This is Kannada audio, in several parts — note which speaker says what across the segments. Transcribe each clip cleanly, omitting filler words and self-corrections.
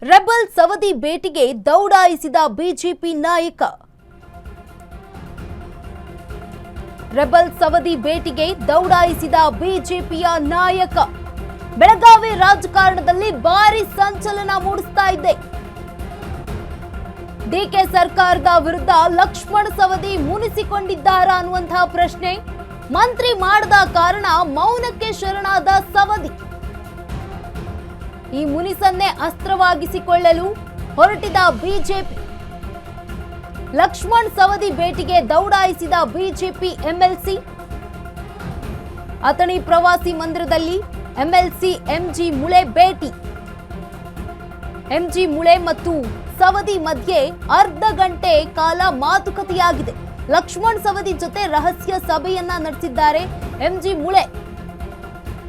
Speaker 1: ರೆಬಲ್ ಸವದಿ ಭೇಟಿಗೆ ದೌಡಾಯಿಸಿದ ಬಿಜೆಪಿ ನಾಯಕ. ರೆಬಲ್ ಸವದಿ ಭೇಟಿಗೆ ದೌಡಾಯಿಸಿದ ಬಿಜೆಪಿಯ ನಾಯಕ. ಬೆಳಗಾವಿ ರಾಜಕಾರಣದಲ್ಲಿ ಭಾರಿ ಸಂಚಲನ ಮೂಡಿಸ್ತಾ ಇದೆ. ಡಿಕೆ ಸರ್ಕಾರದ ವಿರುದ್ಧ ಲಕ್ಷ್ಮಣ ಸವದಿ ಮುನಿಸಿಕೊಂಡಿದ್ದಾರಾ ಅನ್ನುವಂತಹ ಪ್ರಶ್ನೆ. ಮಂತ್ರಿ ಮಾಡದ ಕಾರಣ ಮೌನಕ್ಕೆ ಶರಣಾದ ಸವದಿ. ಈ ಮುನಿಸನ್ನೇ ಅಸ್ತ್ರವಾಗಿಸಿಕೊಳ್ಳಲು ಹೊರಟಿದ ಬಿಜೆಪಿ. ಲಕ್ಷ್ಮಣ್ ಸವದಿ ಭೇಟಿಗೆ ದೌಡಾಯಿಸಿದ ಬಿಜೆಪಿ ಎಂಎಲ್ಸಿ. ಅಥಣಿ ಪ್ರವಾಸಿ ಮಂದಿರದಲ್ಲಿ ಎಂಎಲ್ಸಿ ಎಂಜಿ ಮುಳೆ ಭೇಟಿ. ಎಂಜಿ ಮುಳೆ ಮತ್ತು ಸವದಿ ಮಧ್ಯೆ ಅರ್ಧ ಗಂಟೆ ಕಾಲ ಮಾತುಕತೆಯಾಗಿದೆ. ಲಕ್ಷ್ಮಣ್ ಸವದಿ ಜೊತೆ ರಹಸ್ಯ ಸಭೆಯನ್ನ ನಡೆಸಿದ್ದಾರೆ ಎಂಜಿ ಮುಳೆ.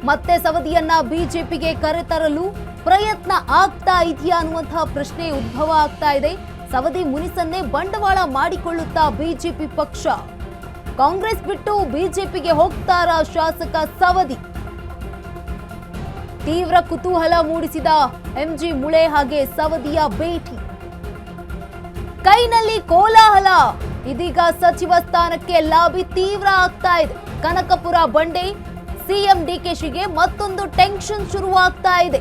Speaker 1: ಮತ್ತೆ ಸವದಿಯನ್ನ ಬಿಜೆಪಿಗೆ ಕರೆತರಲು ಪ್ರಯತ್ನ ಆಗ್ತಾ ಇದೆಯಾ ಅನ್ನುವಂತಹ ಪ್ರಶ್ನೆ ಉದ್ಭವ ಆಗ್ತಾ ಇದೆ. ಸವದಿ ಮುನಿಸನ್ನೇ ಬಂಡವಾಳ ಮಾಡಿಕೊಳ್ಳುತ್ತಾ ಬಿಜೆಪಿ ಪಕ್ಷ. ಕಾಂಗ್ರೆಸ್ ಬಿಟ್ಟು ಬಿಜೆಪಿಗೆ ಹೋಗ್ತಾರಾ ಶಾಸಕ ಸವದಿ? ತೀವ್ರ ಕುತೂಹಲ ಮೂಡಿಸಿದ ಎಂಜಿ ಮುಳೆ ಹಾಗೆ ಸವದಿಯ ಭೇಟಿ. ಕೈನಲ್ಲಿ ಕೋಲಾಹಲ. ಇದೀಗ ಸಚಿವ ಸ್ಥಾನಕ್ಕೆ ಲಾಬಿ ತೀವ್ರ ಆಗ್ತಾ ಇದೆ. ಕನಕಪುರ ಬಂಡೆ ಸಿಎಂ ಡಿಕೆಶಿಗೆ ಮತ್ತೊಂದು ಟೆನ್ಷನ್ ಶುರುವಾಗ್ತಾ ಇದೆ.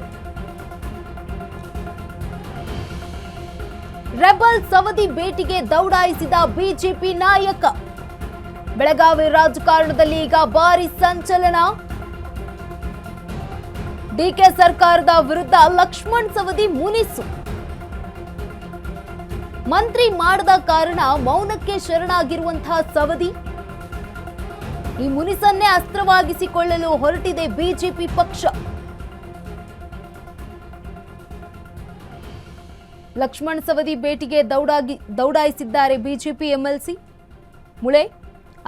Speaker 1: ರೆಬಲ್ ಸವದಿ ಭೇಟಿಗೆ ದೌಡಾಯಿಸಿದ ಬಿಜೆಪಿ ನಾಯಕ. ಬೆಳಗಾವಿ ರಾಜಕಾರಣದಲ್ಲಿ ಈಗ ಭಾರಿ ಸಂಚಲನ. ಡಿಕೆ ಸರ್ಕಾರದ ವಿರುದ್ಧ ಲಕ್ಷ್ಮಣ್ ಸವದಿ ಮುನಿಸು. ಮಂತ್ರಿ ಮಾಡದ ಕಾರಣ ಮೌನಕ್ಕೆ ಶರಣಾಗಿರುವಂತಹ ಸವದಿ. ಈ ಮುನಿಸನ್ನೇ ಅಸ್ತ್ರವಾಗಿಸಿಕೊಳ್ಳಲು ಹೊರಟಿದೆ ಬಿಜೆಪಿ ಪಕ್ಷ. ಲಕ್ಷ್ಮಣ್ ಸವದಿ ಭೇಟಿಗೆ ದೌಡಾಯಿಸಿದ್ದಾರೆ ಬಿಜೆಪಿ ಎಂಎಲ್ಸಿ ಮುಳೆ.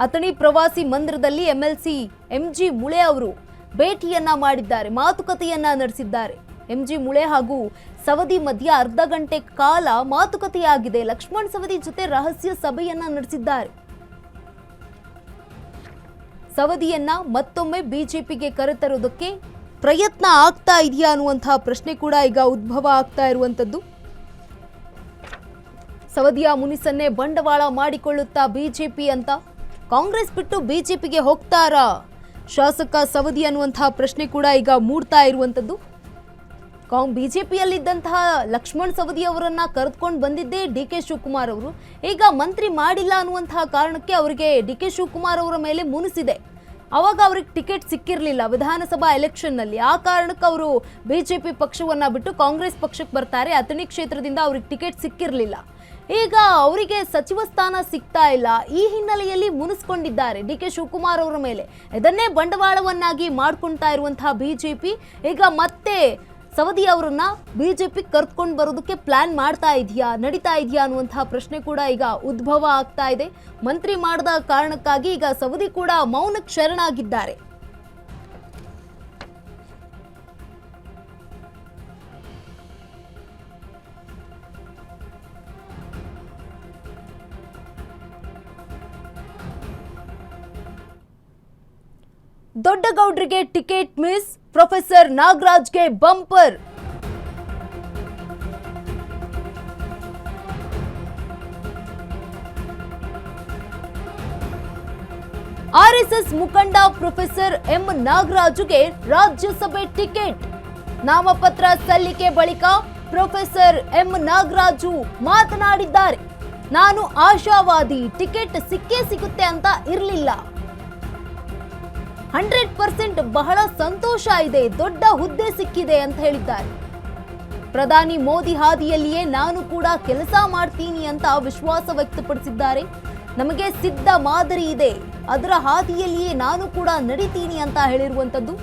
Speaker 1: ಅಥಣಿ ಪ್ರವಾಸಿ ಮಂದಿರದಲ್ಲಿ ಎಂಎಲ್ಸಿ ಎಂಜಿ ಮುಳೆ ಅವರು ಭೇಟಿಯನ್ನ ಮಾಡಿದ್ದಾರೆ, ಮಾತುಕತೆಯನ್ನ ನಡೆಸಿದ್ದಾರೆ. ಎಂಜಿ ಮುಳೆ ಹಾಗೂ ಸವದಿ ಮಧ್ಯ ಅರ್ಧ ಗಂಟೆ ಕಾಲ ಮಾತುಕತೆಯಾಗಿದೆ. ಲಕ್ಷ್ಮಣ್ ಸವದಿ ಜೊತೆ ರಹಸ್ಯ ಸಭೆಯನ್ನ ನಡೆಸಿದ್ದಾರೆ. ಸವದಿಯನ್ನ ಮತ್ತೊಮ್ಮೆ ಬಿಜೆಪಿಗೆ ಕರೆತರೋದಕ್ಕೆ ಪ್ರಯತ್ನ ಆಗ್ತಾ ಇದೆಯಾ ಅನ್ನುವಂತಹ ಪ್ರಶ್ನೆ ಕೂಡ ಈಗ ಉದ್ಭವ ಆಗ್ತಾ ಇರುವಂತದ್ದು. ಸವದಿಯ ಮುನಿಸನ್ನೇ ಬಂಡವಾಳ ಮಾಡಿಕೊಳ್ಳುತ್ತಾ ಬಿಜೆಪಿ ಅಂತ. ಕಾಂಗ್ರೆಸ್ ಬಿಟ್ಟು ಬಿಜೆಪಿಗೆ ಹೋಗ್ತಾರಾ ಶಾಸಕ ಸವದಿ ಅನ್ನುವಂತಹ ಪ್ರಶ್ನೆ ಕೂಡ ಈಗ ಮೂಡ್ತಾ ಇರುವಂತದ್ದು. ಬಿಜೆಪಿಯಲ್ಲಿದ್ದಂತಹ ಲಕ್ಷ್ಮಣ್ ಸವದಿ ಅವರನ್ನ ಕರೆದುಕೊಂಡು ಬಂದಿದ್ದೇ ಡಿಕೆ ಶಿವಕುಮಾರ್ ಅವರು. ಈಗ ಮಂತ್ರಿ ಮಾಡಿಲ್ಲ ಅನ್ನುವಂತಹ ಕಾರಣಕ್ಕೆ ಅವರಿಗೆ ಡಿಕೆ ಶಿವಕುಮಾರ್ ಅವರ ಮೇಲೆ ಮುನಿಸಿದೆ. ಅವಾಗ ಅವ್ರಿಗೆ ಟಿಕೆಟ್ ಸಿಕ್ಕಿರಲಿಲ್ಲ ವಿಧಾನಸಭಾ ಎಲೆಕ್ಷನ್ ನಲ್ಲಿ. ಆ ಕಾರಣಕ್ಕೆ ಅವರು ಬಿಜೆಪಿ ಪಕ್ಷವನ್ನ ಬಿಟ್ಟು ಕಾಂಗ್ರೆಸ್ ಪಕ್ಷಕ್ಕೆ ಬರ್ತಾರೆ. ಅಥಣಿ ಕ್ಷೇತ್ರದಿಂದ ಅವ್ರಿಗೆ ಟಿಕೆಟ್ ಸಿಕ್ಕಿರಲಿಲ್ಲ. ಈಗ ಅವರಿಗೆ ಸಚಿವ ಸ್ಥಾನ ಸಿಗ್ತಾ ಇಲ್ಲ. ಈ ಹಿನ್ನೆಲೆಯಲ್ಲಿ ಮುನಿಸ್ಕೊಂಡಿದ್ದಾರೆ ಡಿಕೆ ಶಿವಕುಮಾರ್ ಅವರ ಮೇಲೆ. ಇದನ್ನೇ ಬಂಡವಾಳವನ್ನಾಗಿ ಮಾಡ್ಕೊಳ್ತಾ ಇರುವಂತಹ ಬಿಜೆಪಿ ಈಗ ಮತ್ತೆ ಸವದಿ ಅವರನ್ನ ಬಿಜೆಪಿ ಕರ್ಕೊಂಡು ಬರೋದಕ್ಕೆ ಪ್ಲಾನ್ ಮಾಡ್ತಾ ಇದೆಯಾ, ನಡೀತಾ ಇದೆಯಾ ಅನ್ನುವಂತಹ ಪ್ರಶ್ನೆ ಕೂಡ ಈಗ ಉದ್ಭವ ಆಗ್ತಾ ಇದೆ. ಮಂತ್ರಿ ಮಾಡದ ಕಾರಣಕ್ಕಾಗಿ ಈಗ ಸವದಿ ಕೂಡ ಮೌನಕ್ಕೆ ಶರಣಾಗಿದ್ದಾರೆ. ದೊಡ್ಡಗೌಡ್ರಿಗೆ ಟಿಕೆಟ್ ಮಿಸ್, ಪ್ರೊಫೆಸರ್ ನಾಗರಾಜ್ಗೆ ಬಂಪರ್. ಆರ್ಎಸ್ಎಸ್ ಮುಖಂಡ ಪ್ರೊಫೆಸರ್ ಎಂ ನಾಗರಾಜುಗೆ ರಾಜ್ಯಸಭೆ ಟಿಕೆಟ್. ನಾಮಪತ್ರ ಸಲ್ಲಿಕೆ ಬಳಿಕ ಪ್ರೊಫೆಸರ್ ಎಂ ನಾಗರಾಜು ಮಾತನಾಡಿದ್ದಾರೆ. ನಾನು ಆಶಾವಾದಿ, ಟಿಕೆಟ್ ಸಿಕ್ಕೇ ಸಿಗುತ್ತೆ ಅಂತ ಇರಲಿಲ್ಲ. 100% ಬಹಳ ಸಂತೋಷ ಇದೆ, ದೊಡ್ಡ ಹುದ್ದೆ ಸಿಕ್ಕಿದೆ ಅಂತ ಹೇಳಿದ್ದಾರೆ. ಪ್ರಧಾನಿ ಮೋದಿ ಹಾದಿಯಲ್ಲಿಯೇ ನಾನು ಕೂಡ ಕೆಲಸ ಮಾಡ್ತೀನಿ ಅಂತ ವಿಶ್ವಾಸ ವ್ಯಕ್ತಪಡಿಸಿದ್ದಾರೆ. ನಮಗೆ ಸಿದ್ಧ ಮಾದರಿ ಇದೆ, ಅದರ ಹಾದಿಯಲ್ಲಿಯೇ ನಾನು ಕೂಡ ನಡೀತೀನಿ ಅಂತ ಹೇಳಿರುವಂತದ್ದು.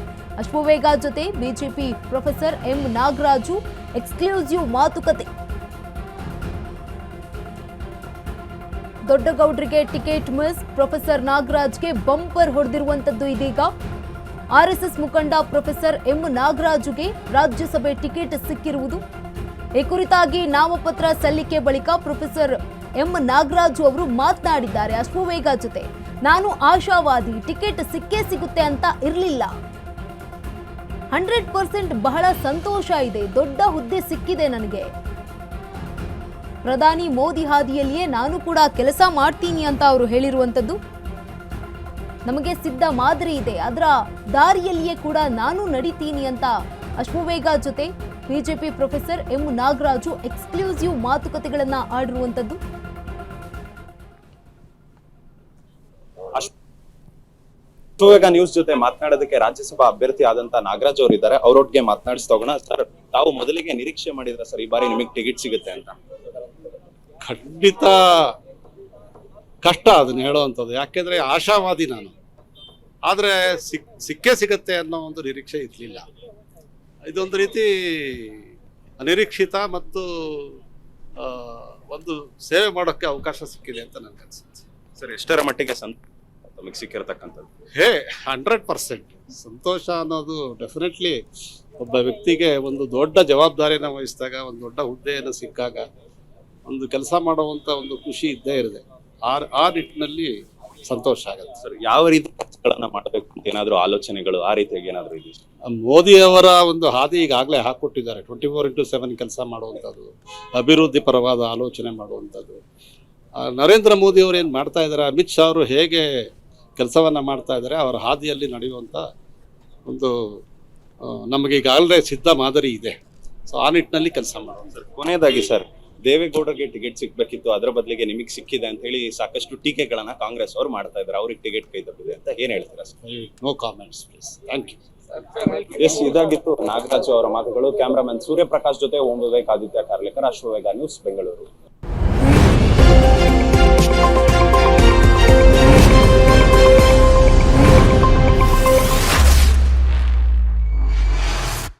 Speaker 1: ಅಶ್ವವೇಗ ಜೊತೆ BJP professor M Nagaraju exclusive ಮಾತುಕತೆ. ದೊಡ್ಡಗೌಡ್ರಿಗೆ ಟಿಕೆಟ್ ಮಿಸ್, ಪ್ರೊಫೆಸರ್ ನಾಗರಾಜ್ಗೆ ಬಂಪರ್ ಹೊಡೆದಿರುವಂತದ್ದು. ಇದೀಗ ಆರ್ಎಸ್ಎಸ್ ಮುಖಂಡ ಪ್ರೊಫೆಸರ್ ಎಂ ನಾಗರಾಜುಗೆ ರಾಜ್ಯಸಭೆ ಟಿಕೆಟ್ ಸಿಕ್ಕಿರುವುದು. ಈ ಕುರಿತಾಗಿ ನಾಮಪತ್ರ ಸಲ್ಲಿಕೆ ಬಳಿಕ ಪ್ರೊಫೆಸರ್ ಎಂ ನಾಗರಾಜು ಅವರು ಮಾತನಾಡಿದ್ದಾರೆ ಅಶ್ವವೇಗ ಜೊತೆ. ನಾನು ಆಶಾವಾದಿ, ಟಿಕೆಟ್ ಸಿಕ್ಕೇ ಸಿಗುತ್ತೆ ಅಂತ ಇರಲಿಲ್ಲ. 100% ಬಹಳ ಸಂತೋಷ ಇದೆ, ದೊಡ್ಡ ಹುದ್ದೆ ಸಿಕ್ಕಿದೆ ನನಗೆ. ಪ್ರಧಾನಿ ಮೋದಿ ಹಾದಿಯಲ್ಲಿಯೇ ನಾನು ಕೂಡ ಕೆಲಸ ಮಾಡ್ತೀನಿ ಅಂತ ಅವರು ಹೇಳಿರುವಂಥದ್ದು. ನಮಗೆ ಸಿದ್ಧ ಮಾದರಿ ಇದೆ, ಅದರ ದಾರಿಯಲ್ಲಿಯೇ ಕೂಡ ನಾನು ನಡೀತೀನಿ ಅಂತ ಅಶ್ವವೇಗ ಜೊತೆ BJP professor M Nagaraju exclusive ಮಾತುಕತೆಗಳನ್ನ ಆಡಿರುವಂಥದ್ದು.
Speaker 2: ಅಶ್ವವೇಗ ನ್ಯೂಸ್ ಜೊತೆ ಮಾತನಾಡೋದಕ್ಕೆ ರಾಜ್ಯಸಭಾ ಅಭ್ಯರ್ಥಿ ಆದಂತ ನಾಗರಾಜ್ ಅವರು ಇದ್ದಾರೆ, ಅವರೊಟ್ಟಿಗೆ ಮಾತನಾಡಿಸ್ತೋಗೋಣ. ಸರ್, ತಾವು ಮೊದಲಿಗೆ ನಿರೀಕ್ಷೆ ಮಾಡಿದ್ರ ಸರ್ ಈ ಬಾರಿ ನಿಮಗೆ ಟಿಕೆಟ್ ಸಿಗುತ್ತೆ ಅಂತ?
Speaker 3: ಖಂಡಿತ ಕಷ್ಟ ಅದನ್ನ ಹೇಳುವಂಥದ್ದು, ಯಾಕೆಂದ್ರೆ ಆಶಾವಾದಿ ನಾನು. ಆದರೆ ಸಿಕ್ಕೇ ಸಿಗತ್ತೆ ಅನ್ನೋ ಒಂದು ನಿರೀಕ್ಷೆ ಇರಲಿಲ್ಲ. ಇದೊಂದು ರೀತಿ ಅನಿರೀಕ್ಷಿತ ಮತ್ತು ಒಂದು ಸೇವೆ ಮಾಡೋಕ್ಕೆ ಅವಕಾಶ ಸಿಕ್ಕಿದೆ ಅಂತ ನನಗೆ ಅನ್ಸುತ್ತೆ.
Speaker 2: ಸರ್, ಎಷ್ಟರ ಮಟ್ಟಿಗೆ ತಮಗೆ ಸಿಕ್ಕಿರತಕ್ಕಂಥದ್ದು?
Speaker 3: 100% ಸಂತೋಷ ಅನ್ನೋದು ಡೆಫಿನೆಟ್ಲಿ ಒಬ್ಬ ವ್ಯಕ್ತಿಗೆ ಒಂದು ದೊಡ್ಡ ಜವಾಬ್ದಾರಿಯನ್ನು ವಹಿಸಿದಾಗ, ಒಂದು ದೊಡ್ಡ ಹುದ್ದೆಯನ್ನು ಸಿಕ್ಕಾಗ ಒಂದು ಕೆಲಸ ಮಾಡುವಂಥ ಒಂದು ಖುಷಿ ಇದ್ದೇ ಇರುತ್ತೆ. ಆ ನಿಟ್ಟಿನಲ್ಲಿ ಸಂತೋಷ ಆಗುತ್ತೆ.
Speaker 2: ಸರ್, ಯಾವ ರೀತಿ ಕೆಲಸಗಳನ್ನ ಮಾಡಬೇಕು ಅಂತ ಏನಾದ್ರು ಆಲೋಚನೆಗಳು ಆ ರೀತಿಯಾಗಿ ಏನಾದ್ರು ಇದೆ?
Speaker 3: ಮೋದಿಯವರ ಒಂದು ಹಾದಿ ಈಗಾಗಲೇ ಹಾಕೊಟ್ಟಿದ್ದಾರೆ. 24/7 ಕೆಲಸ ಮಾಡುವಂಥದ್ದು, ಅಭಿವೃದ್ಧಿ ಪರವಾದ ಆಲೋಚನೆ ಮಾಡುವಂಥದ್ದು. ನರೇಂದ್ರ ಮೋದಿ ಅವರು ಏನು ಮಾಡ್ತಾ ಇದ್ದಾರೆ, ಅಮಿತ್ ಶಾ ಅವರು ಹೇಗೆ ಕೆಲಸವನ್ನು ಮಾಡ್ತಾ ಇದ್ದಾರೆ, ಅವರ ಹಾದಿಯಲ್ಲಿ ನಡೆಯುವಂಥ ಒಂದು ನಮಗೆ ಈಗಾಗಲೇ ಸಿದ್ಧ ಮಾದರಿ ಇದೆ. ಸೊ ಆ ನಿಟ್ಟಿನಲ್ಲಿ ಕೆಲಸ ಮಾಡೋಣ.
Speaker 2: ಸರ್, ಕೊನೆಯದಾಗಿ ಸರ್, ದೇವೇಗೌಡರಿಗೆ ಟಿಕೆಟ್ ಸಿಕ್ಬೇಕಿತ್ತು, ಅದರ ಬದಲಿಗೆ ನಿಮಗೆ ಸಿಕ್ಕಿದೆ ಅಂತ ಹೇಳಿ ಸಾಕಷ್ಟು ಟೀಕೆಗಳನ್ನ ಕಾಂಗ್ರೆಸ್ ಅವರು ಮಾಡ್ತಾ ಇದ್ದಾರೆ. ಅವ್ರಿಗೆ ಟಿಕೆಟ್ ಕೈ ತಪ್ಪಿದೆ ಅಂತ ಏನ್ ಹೇಳ್ತೀರಾ sir?
Speaker 3: No comments please. Thank you.
Speaker 2: Yes, ಇದಾಗಿತ್ತು ನಾಗರಾಜು ಅವರ ಮಾತುಗಳು. ಕ್ಯಾಮರಾಮನ್ ಸೂರ್ಯಪ್ರಕಾಶ್ ಜೊತೆ ಓಂ ವಿವೇಕ್, ಆದಿತ್ಯ ಕಾರ್ಲೇಕರ್, ಅಶ್ವವೇಗ ನ್ಯೂಸ್, ಬೆಂಗಳೂರು.